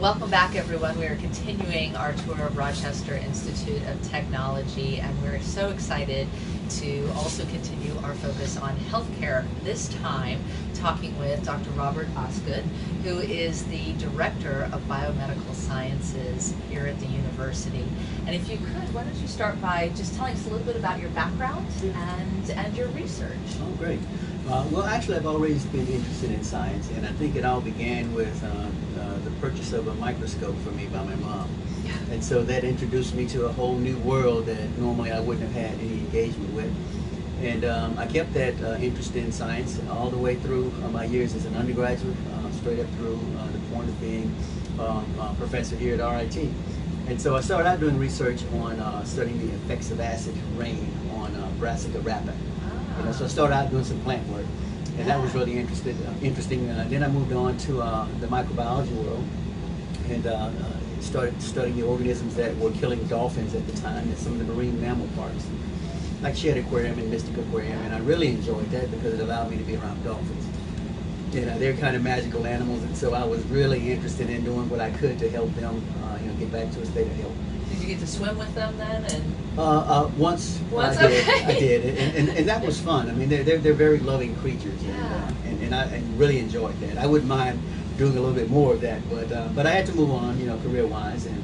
Welcome back, everyone. We are continuing our tour of Rochester Institute of Technology, and we're so excited to also continue our focus on healthcare, this time talking with Dr. Robert Osgood, who is the Director of Biomedical Sciences here at the university. And if you could, why don't you start by just telling us a little bit about your background and your research. Oh, great. Well, actually, I've always been interested in science, and I think it all began with the purchase of a microscope for me by my mom. Yeah. And so that introduced me to a whole new world that normally I wouldn't have had any engagement with. And I kept that interest in science all the way through my years as an undergraduate, straight up through the point of being a professor here at RIT. And so I started out doing research on studying the effects of acid rain on Brassica rapa. So I started out doing some plant work, and that was really interesting. Then I moved on to the microbiology world, and started studying the organisms that were killing dolphins at the time at some of the marine mammal parks, like Shedd Aquarium and Mystic Aquarium, and I really enjoyed that because it allowed me to be around dolphins. They're kind of magical animals, and so I was really interested in doing what I could to help them get back to a state of health. Did you get to swim with them then? Once I Okay. did, and that was fun. I mean, they're very loving creatures, and I really enjoyed that. I wouldn't mind doing a little bit more of that, but I had to move on, career-wise, and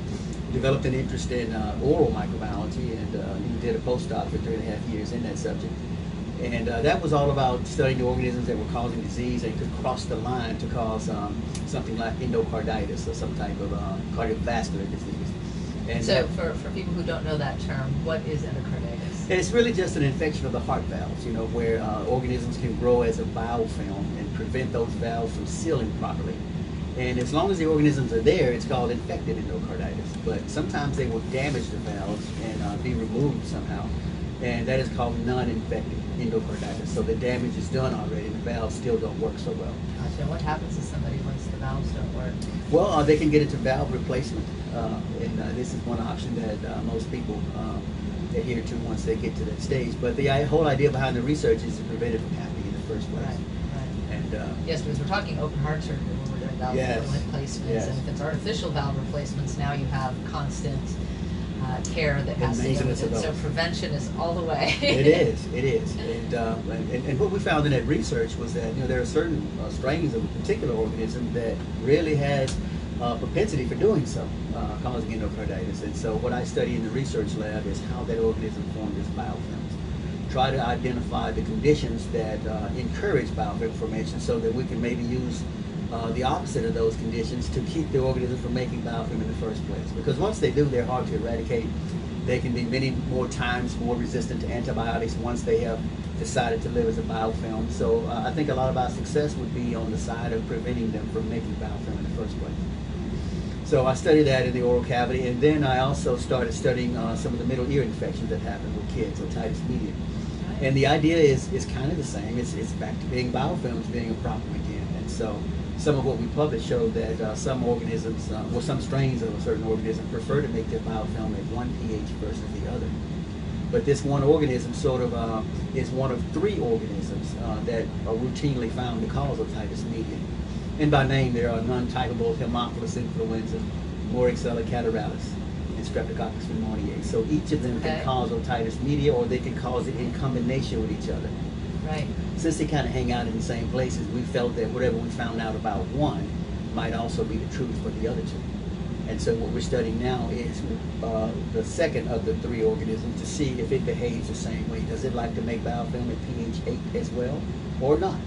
developed an interest in oral microbiology, and did a postdoc for 3.5 years in that subject. And that was all about studying the organisms that were causing disease and could cross the line to cause something like endocarditis or some type of cardiovascular disease. And so for people who don't know that term, what is endocarditis? It's really just an infection of the heart valves, where organisms can grow as a biofilm and prevent those valves from sealing properly. And as long as the organisms are there, it's called infected endocarditis. But sometimes they will damage the valves and be removed somehow, and that is called non-infected endocarditis. So the damage is done already, and the valves still don't work so well. Gotcha. What happens to somebody once the valves don't work? Well, they can get into valve replacement, and this is one option that most people adhere to once they get to that stage. But the whole idea behind the research is to prevent it from happening in the first place. Right. And yes, because we're talking open heart surgery when we're doing valve replacements, and if it's artificial valve replacements, now you have constant care that has to go with it. So prevention is all the way. It is. And what we found in that research was that there are certain strains of a particular organism that really has propensity for doing so, causing endocarditis. And so what I study in the research lab is how that organism formed its biofilms. Try to identify the conditions that encourage biofilm formation so that we can maybe use the opposite of those conditions to keep the organism from making biofilm in the first place. Because once they do, they're hard to eradicate. They can be many more times more resistant to antibiotics once they have decided to live as a biofilm. So I think a lot of our success would be on the side of preventing them from making biofilm in the first place. So I studied that in the oral cavity, and then I also started studying some of the middle ear infections that happen with kids, otitis media. And the idea is kind of the same. It's back to being biofilms being a problem again. And so some of what we published showed that some organisms, some strains of a certain organism prefer to make their biofilm at one pH versus the other. But this one organism sort of is one of 3 organisms that are routinely found to cause otitis media. And by name, there are non-typable Haemophilus influenza, Moraxella catarrhalis, and Streptococcus pneumoniae. So each of them can cause otitis media, or they can cause it in combination with each other. Right. Since they kind of hang out in the same places, we felt that whatever we found out about one might also be the truth for the other 2. And so what we're studying now is the second of the 3 organisms to see if it behaves the same way. Does it like to make biofilm at pH 8 as well, or not?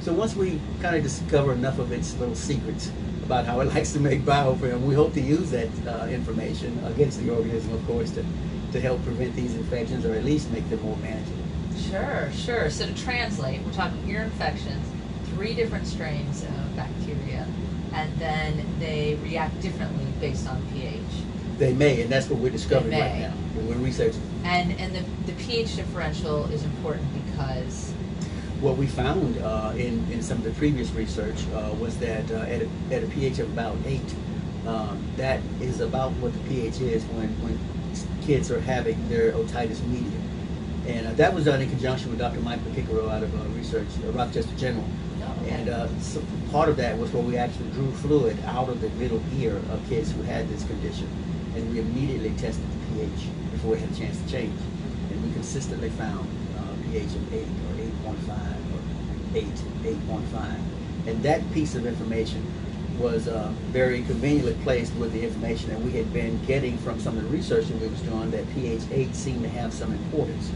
So once we kind of discover enough of its little secrets about how it likes to make biofilm, we hope to use that information against the organism, of course, to help prevent these infections, or at least make them more manageable. Sure. So to translate, we're talking ear infections, 3 different strains of bacteria, and then they react differently based on pH. They may, and that's what we're discovering right now. We're researching. And the pH differential is important because what we found in some of the previous research was that at a pH of about 8, that is about what the pH is when kids are having their otitis media. And that was done in conjunction with Dr. Mike Picaro out of research, Rochester General. Okay. And so part of that was where we actually drew fluid out of the middle ear of kids who had this condition, and we immediately tested the pH before it had a chance to change. And we consistently found pH of 8 or 8.5 or 8, 8.5. And that piece of information was very conveniently placed with the information that we had been getting from some of the research that we was doing, that pH 8 seemed to have some importance.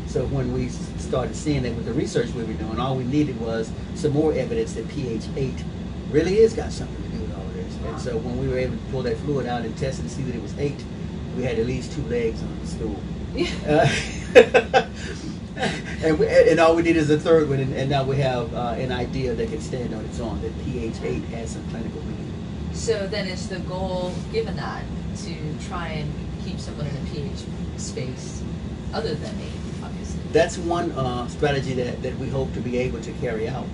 So when we started seeing that with the research we were doing, all we needed was some more evidence that pH 8 really has got something to do with all of this. And so when we were able to pull that fluid out and test and see that it was 8, we had at least 2 legs on the stool. And all we need is a third one, and now we have an idea that can stand on its own, that pH 8 has some clinical meaning. So then it's the goal, given that, to try and keep someone in a pH space other than 8, obviously. That's one strategy that we hope to be able to carry out,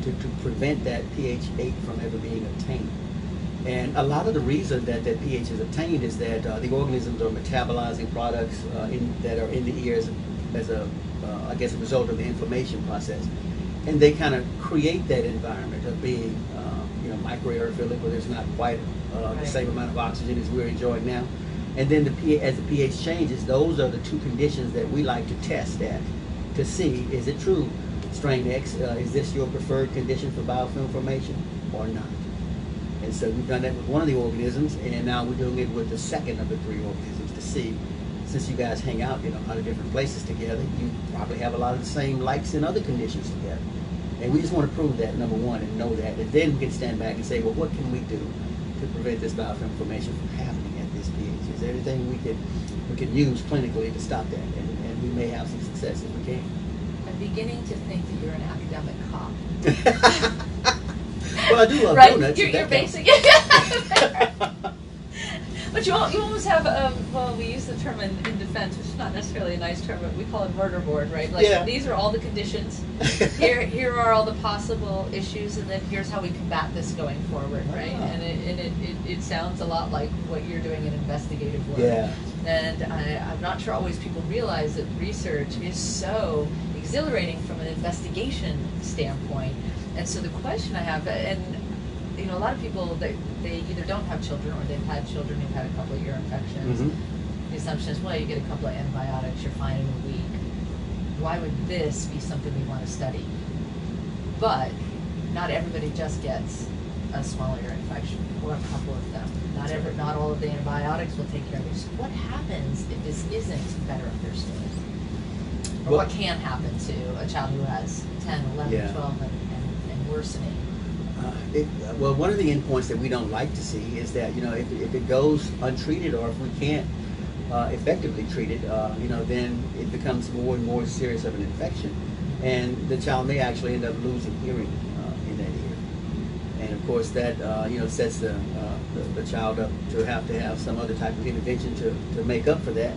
to prevent that pH 8 from ever being obtained. And a lot of the reason that pH is obtained is that the organisms are metabolizing products that are in the ears as a result of the inflammation process. And they kind of create that environment of being, microaerophilic, where there's not quite the same amount of oxygen as we're enjoying now. And then as the pH changes, those are the 2 conditions that we like to test at to see, is it true, strain X, is this your preferred condition for biofilm formation or not? And so we've done that with one of the organisms, and now we're doing it with the second of the 3 organisms to see, since you guys hang out in a lot of different places together, you probably have a lot of the same likes in other conditions together. And we just want to prove that, number one, and know that. And then we can stand back and say, well, what can we do to prevent this biofilm formation from happening at this pH? Is there anything we could use clinically to stop that? And we may have some success if we can. I'm beginning to think that you're an academic cop. Well, I do love right? donuts. You're basic. But you almost have, we use the term in defense, which is not necessarily a nice term, but we call it murder board, right? Like, yeah. These are all the conditions, here are all the possible issues, and then here's how we combat this going forward, right? And it sounds a lot like what you're doing in investigative work. Yeah. And I'm not sure always people realize that research is so exhilarating from an investigation standpoint. And so the question I have, and a lot of people, they either don't have children or they've had children who've had a couple of ear infections. Mm-hmm. The assumption is, well, you get a couple of antibiotics, you're fine in a week. Why would this be something we want to study? But not everybody just gets a small ear infection, or a couple of them. Not all of the antibiotics will take care of it. So what happens if this isn't better understood? Or what can happen to a child who has 10, 11, 12, and worsening? Well, one of the endpoints that we don't like to see is that, if it goes untreated, or if we can't effectively treat it, then it becomes more and more serious of an infection, and the child may actually end up losing hearing in that ear. And of course, that sets the child up to have some other type of intervention to make up for that.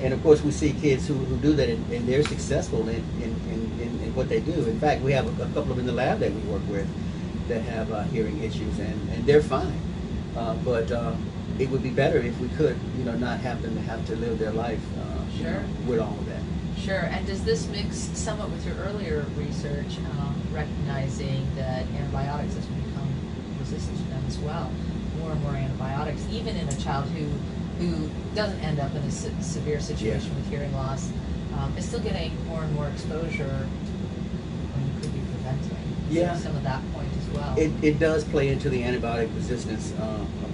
And of course, we see kids who do that, and they're successful in what they do. In fact, we have a couple of them in the lab that we work with that have hearing issues, and they're fine. But it would be better if we could, not have them to have to live their life with all of that. Sure. And does this mix somewhat with your earlier research, recognizing that antibiotics has become resistant to them as well? More and more antibiotics, even in a child who doesn't end up in a severe situation with hearing loss, is still getting more and more exposure when you could be preventing. Some of that point as well. It does play into the antibiotic resistance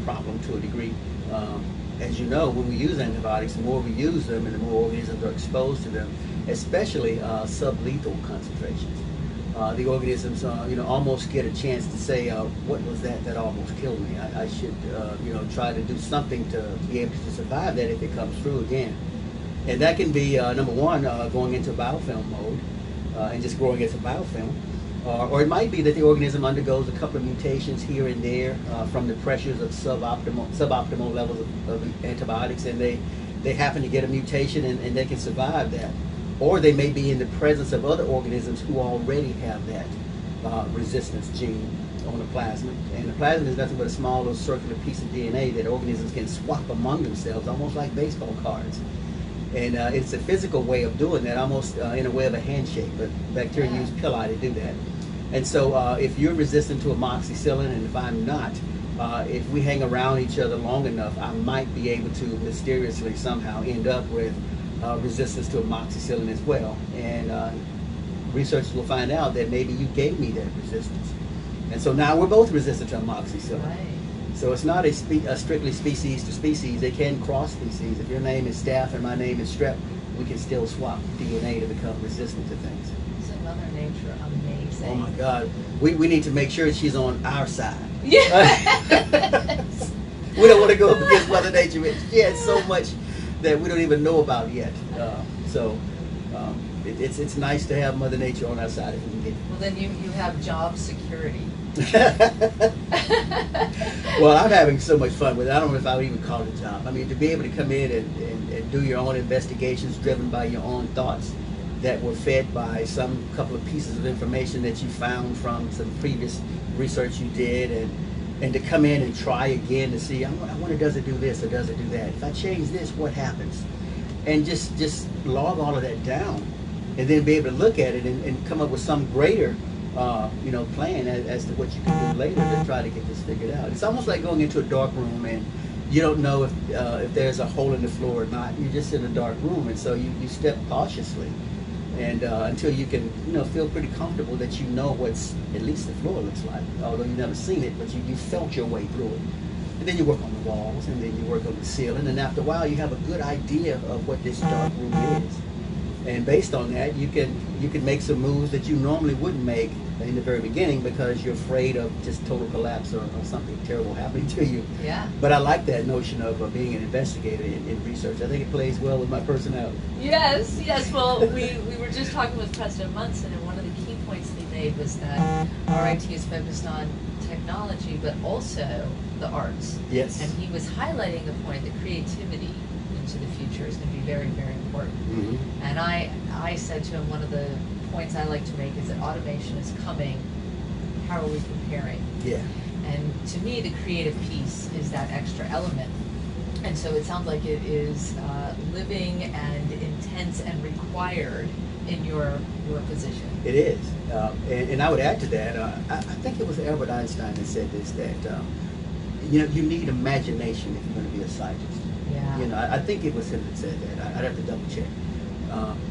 problem to a degree. As you know, when we use antibiotics, the more we use them and the more organisms are exposed to them, especially sublethal concentrations. The organisms, almost get a chance to say, what was that almost killed me? I should, try to do something to be able to survive that if it comes through again. And that can be, number one, going into biofilm mode and just growing as a biofilm. Or it might be that the organism undergoes a couple of mutations here and there from the pressures of suboptimal levels of antibiotics, and they happen to get a mutation and they can survive that. Or they may be in the presence of other organisms who already have that resistance gene on the plasmid. And the plasmid is nothing but a small little circular piece of DNA that organisms can swap among themselves, almost like baseball cards. And it's a physical way of doing that, almost in a way of a handshake, but bacteria use pili to do that. And so if you're resistant to amoxicillin and if I'm not, if we hang around each other long enough, I might be able to mysteriously somehow end up with resistance to amoxicillin as well. And researchers will find out that maybe you gave me that resistance. And so now we're both resistant to amoxicillin. Right. So it's not a strictly species to species. They can cross species. If your name is Staph and my name is Strep, we can still swap DNA to become resistant to things. Isn't Mother Nature amazing? Oh my God. We need to make sure she's on our side. Yes. We don't want to go up against Mother Nature. She has so much that we don't even know about yet. It's nice to have Mother Nature on our side if we can get it. Well, then you have job security. Well, I'm having so much fun with it. I don't know if I would even call it a job. I mean, to be able to come in and do your own investigations driven by your own thoughts that were fed by some couple of pieces of information that you found from some previous research you did, and to come in and try again to see, I wonder, does it do this or does it do that? If I change this, what happens? And just log all of that down, and then be able to look at it and come up with some greater plan as to what you can do later to try to get this figured out. It's almost like going into a dark room and you don't know if there's a hole in the floor or not. You're just in a dark room, and so you step cautiously, and until you can feel pretty comfortable that you know what's at least the floor looks like, although you've never seen it, but you felt your way through it. And then you work on the walls, and then you work on the ceiling, and after a while you have a good idea of what this dark room is. And based on that, you can make some moves that you normally wouldn't make in the very beginning because you're afraid of just total collapse or something terrible happening to you. Yeah. But I like that notion of being an investigator in research. I think it plays well with my personality. Yes. Well, we were just talking with President Munson, and one of the key points that he made was that RIT is focused on technology, but also the arts. Yes. And he was highlighting the point that creativity into the future is going to be very, very important. Mm-hmm. And I said to him, one of the points I like to make is that automation is coming. How are we preparing? Yeah. And to me, the creative piece is that extra element. And so it sounds like it is living and intense and required in your position. It is. And I would add to that, I think it was Albert Einstein that said this, that you need imagination if you're going to be a scientist. Yeah. I think it was him that said that. I'd have to double check.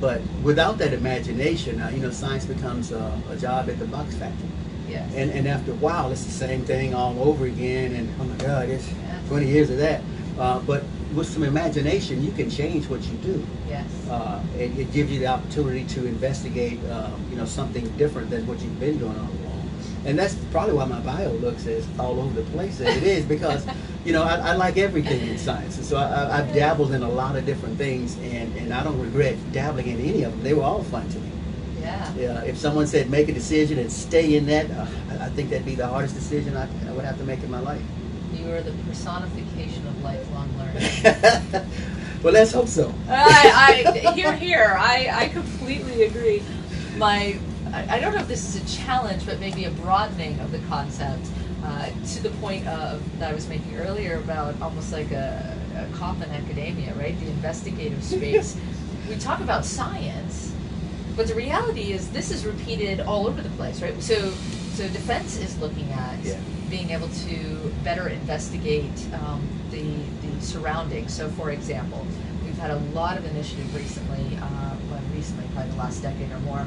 But without that imagination, science becomes a job at the box factory. Yes. And after a while, it's the same thing all over again. And oh my God, it's 20 years of that. But with some imagination, you can change what you do. Yes. And it gives you the opportunity to investigate, something different than what you've been doing all along. And that's probably why my bio looks as all over the place as it is, because I like everything in science, and so I've dabbled in a lot of different things, and I don't regret dabbling in any of them. They were all fun to me. Yeah. If someone said make a decision and stay in that, I think that'd be the hardest decision I would have to make in my life. You are the personification of lifelong learning. Well, let's hope so. Here. I completely agree. I don't know if this is a challenge, but maybe a broadening of the concept to the point of that I was making earlier about almost like a cop in academia, right? The investigative space. We talk about science, but the reality is this is repeated all over the place, right? So defense is looking at being able to better investigate the surroundings. So, for example, we've had a lot of initiative recently, probably the last decade or more,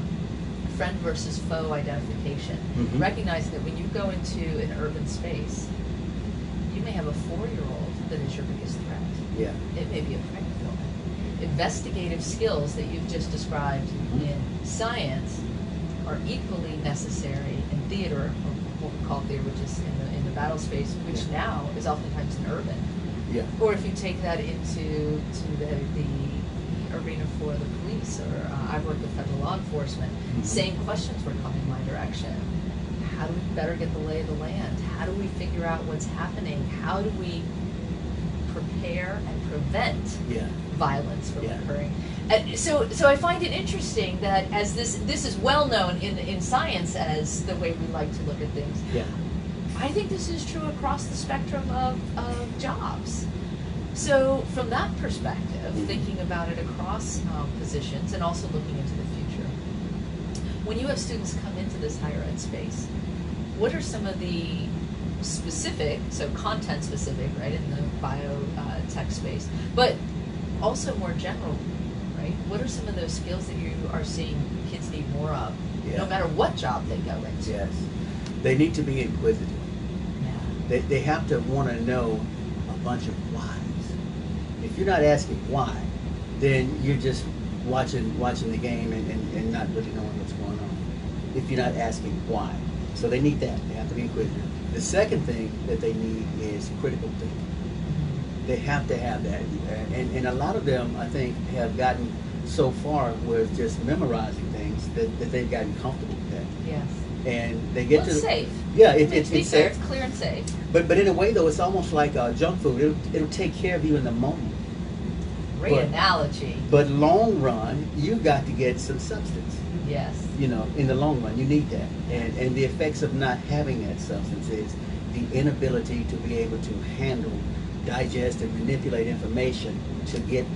friend versus foe identification. Mm-hmm. Recognizing that when you go into an urban space, you may have a 4-year-old that is your biggest threat. Yeah. It may be a pregnant woman. Investigative skills that you've just described in science are equally necessary in theater, or what we call theater, which is in the battle space, which now is oftentimes in urban. Yeah. Or if you take that into the arena for the police, or I've worked with federal law enforcement, same questions were coming my direction. How do we better get the lay of the land? How do we figure out what's happening? How do we prepare and prevent violence from occurring? So I find it interesting that as this is well known in science as the way we like to look at things. Yeah. I think this is true across the spectrum of jobs. So from that perspective, thinking about it across positions and also looking into the future, when you have students come into this higher ed space, what are some of the specific, so content specific, right, in the biotech space, but also more general, right? What are some of those skills that you are seeing kids need more of, no matter what job they go into? Yes. They need to be inquisitive. Yeah. They have to want to know a bunch of whys. If you're not asking why, then you're just watching the game and not really knowing what's going on. If you're not asking why. So they need that. They have to be inquisitive. The second thing that they need is critical thinking. They have to have that. And a lot of them, I think, have gotten so far with just memorizing things that they've gotten comfortable with that. Yes. And they get it's safe. Yeah, it's safe. fair, it's clear and safe. But in a way, though, it's almost like junk food. It'll take care of you in the moment. Great analogy. But long run, you got to get some substance. Yes. You know, in the long run, you need that. And the effects of not having that substance is the inability to be able to handle, digest, and manipulate information to get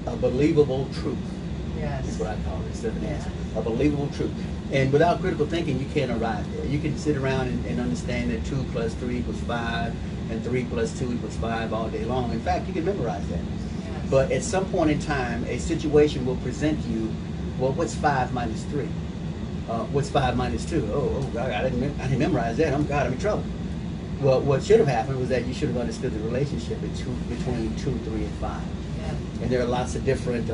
a believable truth. Yes. Is what I call it, instead of an answer. A believable truth. And without critical thinking, you can't arrive there. You can sit around and understand that 2 + 3 = 5, and 3 + 2 = 5 all day long. In fact, you can memorize that. Yes. But at some point in time, a situation will present you, well, what's 5 - 3? What's 5 - 2? Oh God, I didn't memorize that. I'm in trouble. Well, what should have happened was that you should have understood the relationship between 2, 3, and 5. Yeah. And there are lots of different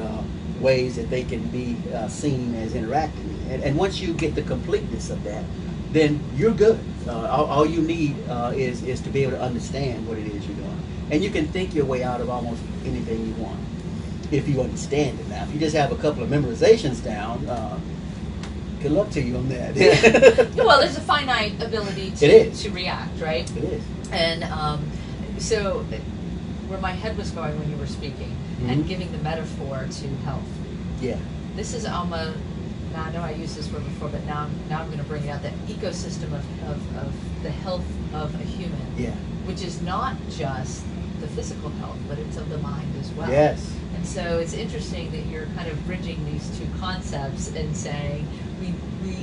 ways that they can be seen as interacting. And once you get the completeness of that, then you're good. All you need is to be able to understand what it is you're doing. And you can think your way out of almost anything you want if you understand it. Now, if you just have a couple of memorizations down, good luck to you on that. Well, there's a finite ability to react, right? It is. And so where my head was going when you were speaking and giving the metaphor to health. Yeah. This is Alma. Now I know I used this word before, but now I'm going to bring it out. That ecosystem of the health of a human, which is not just the physical health, but it's of the mind as well. Yes. And so it's interesting that you're kind of bridging these two concepts and saying we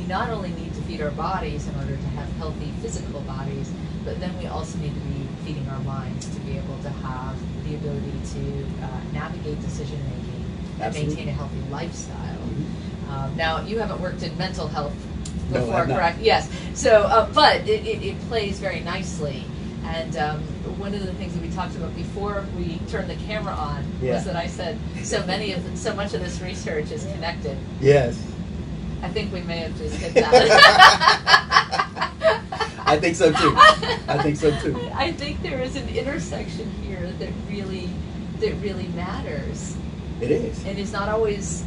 not only need to feed our bodies in order to have healthy physical bodies, but then we also need to be feeding our minds to be able to have the ability to navigate decision making and maintain a healthy lifestyle. Now, you haven't worked in mental health before, correct? Yes. So, but it plays very nicely. And one of the things that we talked about before we turned the camera on was that I said so much of this research is connected. Yes. I think we may have just hit that. I think so too. I think there is an intersection here that really matters. It is. And is not always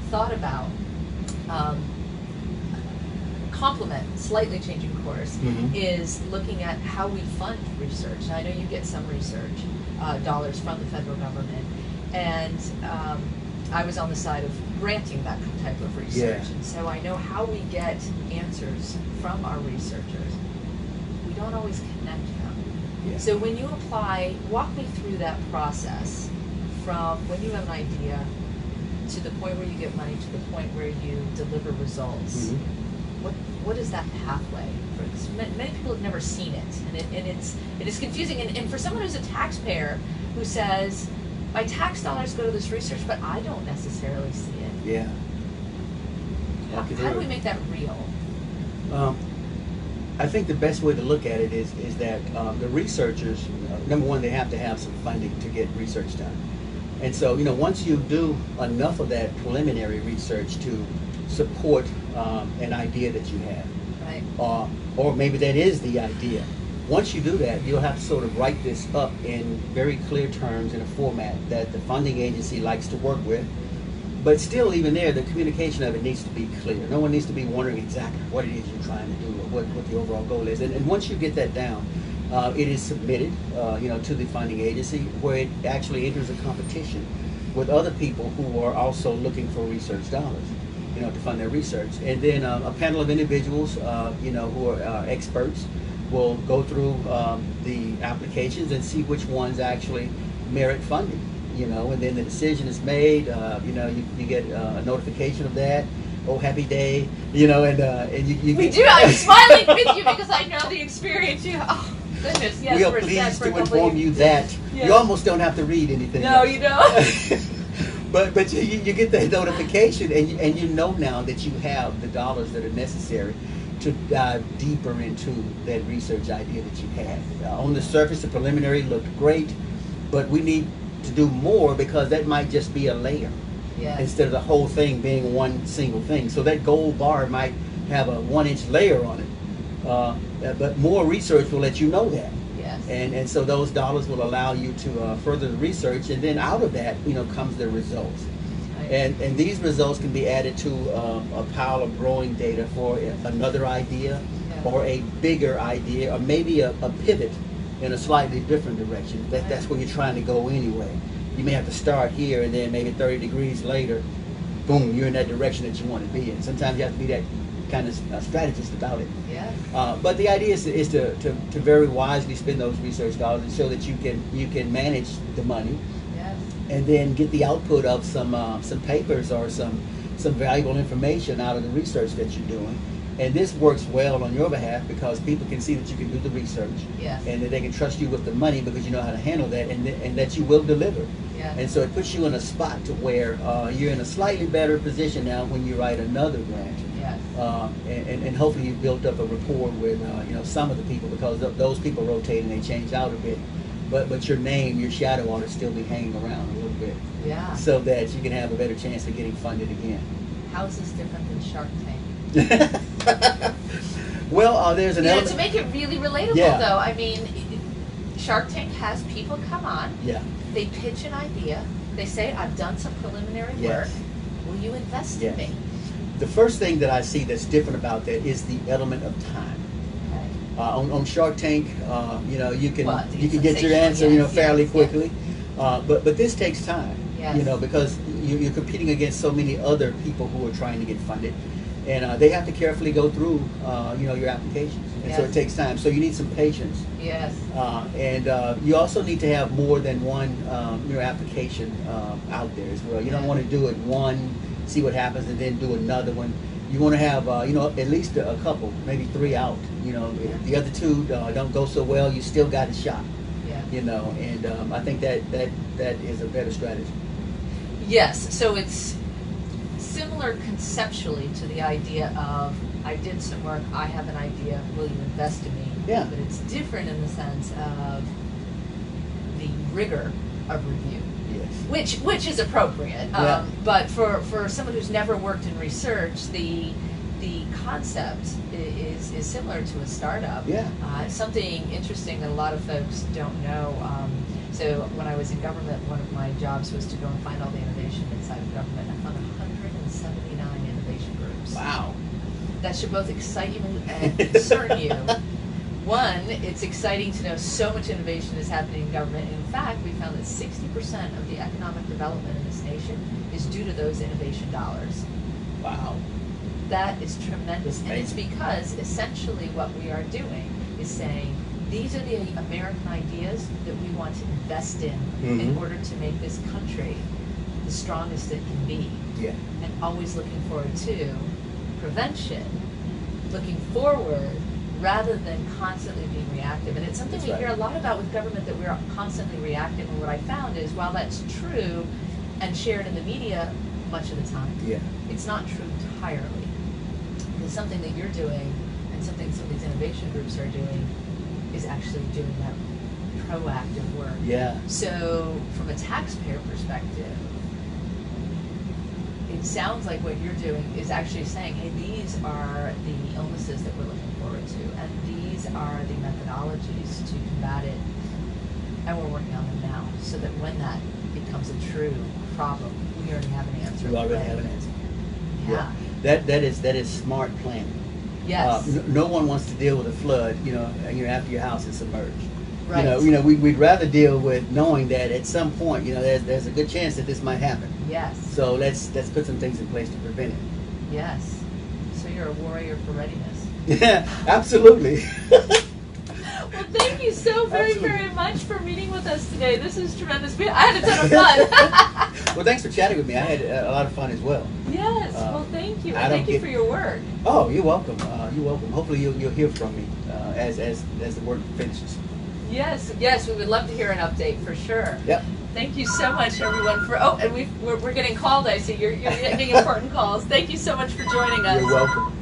thought about. Complement, slightly changing course, is looking at how we fund research. Now, I know you get some research dollars from the federal government, and I was on the side of granting that type of research, and so I know how we get answers from our researchers. We don't always connect them. So when you apply, walk me through that process from when you have an idea to the point where you get money to the point where you deliver results. What is that pathway? Many people have never seen it, and it is confusing. And for someone who's a taxpayer who says, my tax dollars go to this research, but I don't necessarily see it. How do we make that real? I think the best way to look at it is that the researchers, number one, they have to have some funding to get research done. And so, once you do enough of that preliminary research to support an idea that you have, right. Or maybe that is the idea. Once you do that, you'll have to sort of write this up in very clear terms in a format that the funding agency likes to work with. But still, even there, the communication of it needs to be clear. No one needs to be wondering exactly what it is you're trying to do or what the overall goal is. And once you get that down, it is submitted, to the funding agency, where it actually enters a competition with other people who are also looking for research dollars, to fund their research. And then a panel of individuals, who are experts, will go through the applications and see which ones actually merit funding. And then the decision is made. You get a notification of that. oh happy day, and you We get, do. I'm smiling with you because I know the experience you. Oh goodness, yes. we are we're set pleased for a to couple inform of- you that Yes. you almost don't have to read anything. No, else. you don't. But you get that notification, and you know now that you have the dollars that are necessary to dive deeper into that research idea that you had. On the surface, the preliminary looked great, but we need to do more because that might just be a layer Yes. instead of the whole thing being one single thing. So that gold bar might have a 1-inch layer on it, but more research will let you know that. Yes. And so those dollars will allow you to further the research, and then out of that, comes the results. Right. And these results can be added to a pile of growing data for another idea, Yeah. or a bigger idea, or maybe a pivot in a slightly different direction. That's where you're trying to go anyway. You may have to start here, and then maybe 30 degrees later, boom, you're in that direction that you want to be in. Sometimes you have to be that kind of strategist about it. Yes. But the idea is to very wisely spend those research dollars and so that you can manage the money, Yes. and then get the output of some papers or some valuable information out of the research that you're doing. And this works well on your behalf because people can see that you can do the research, Yes. and that they can trust you with the money because you know how to handle that, and that you will deliver. Yes. And so it puts you in a spot to where you're in a slightly better position now when you write another grant. Yes. And hopefully you've built up a rapport with some of the people, because those people rotate and they change out a bit, but your name, your shadow ought to still be hanging around a little bit, Yeah. so that you can have a better chance of getting funded again. How is this different than Shark Tank? Well, there's an element. To make it really relatable, Yeah. though, I mean, Shark Tank has people come on, Yeah. they pitch an idea, they say, I've done some preliminary Yes. work, will you invest Yes. in me? The first thing that I see that's different about that is the element of time. Okay. On Shark Tank, you can Well, you can get your sensational, answer, yes, fairly yes, quickly. But this takes time, Yes. because you're competing against so many other people who are trying to get funded, and they have to carefully go through, your applications, and so Yes. it takes time. So you need some patience, Yes. and you also need to have more than one application out there as well. You don't Yeah. want to do it one, see what happens, and then do another one. You want to have at least a couple, maybe 3 out. If the other 2 don't go so well, you still got a shot. Yeah. And I think that is a better strategy. Yes, so it's similar conceptually to the idea of, I did some work, I have an idea, will you invest in me? Yeah. But it's different in the sense of the rigor of review, Yes. which is appropriate. Yeah. But for someone who's never worked in research, the concept is similar to a startup. Yeah. Something interesting that a lot of folks don't know. So when I was in government, one of my jobs was to go and find all the innovation inside of government. I found 179 innovation groups. Wow. That should both excite you and concern you. One, it's exciting to know so much innovation is happening in government. In fact, we found that 60% of the economic development in this nation is due to those innovation dollars. Wow. That is tremendous. That's And it's amazing. because essentially what we are doing is saying, these are the American ideas that we want to invest in Mhm. order to make this country the strongest it can be. Yeah. And always looking forward to prevention, looking forward rather than constantly being reactive. And it's something That's we right. hear a lot about with government, that we're constantly reactive. And what I found is, while that's true and shared in the media much of the time, Yeah. it's not true entirely. It's something that you're doing, and something some of these innovation groups are doing, is actually doing that proactive work. Yeah. So from a taxpayer perspective, it sounds like what you're doing is actually saying, hey, these are the illnesses that we're looking forward to, and these are the methodologies to combat it, and we're working on them now, so that when that becomes a true problem, we already have an answer. We already have an answer. Yeah. That is smart planning. Yes. No one wants to deal with a flood, after your house is submerged. Right. We'd rather deal with knowing that at some point, there's a good chance that this might happen. Yes. So let's put some things in place to prevent it. Yes. So you're a warrior for readiness. Yeah, absolutely. Well, thank you so very, Absolutely. very much for meeting with us today. This is tremendous. I had a ton of fun. Well, thanks for chatting with me. I had a lot of fun as well. Yes, well, thank you. I And don't thank you get- for your work. Oh, you're welcome. You're welcome. Hopefully you'll hear from me as the work finishes. Yes, yes, we would love to hear an update for sure. Yep. Thank you so much, everyone. And we're getting called. I see you're getting important calls. Thank you so much for joining us. You're welcome.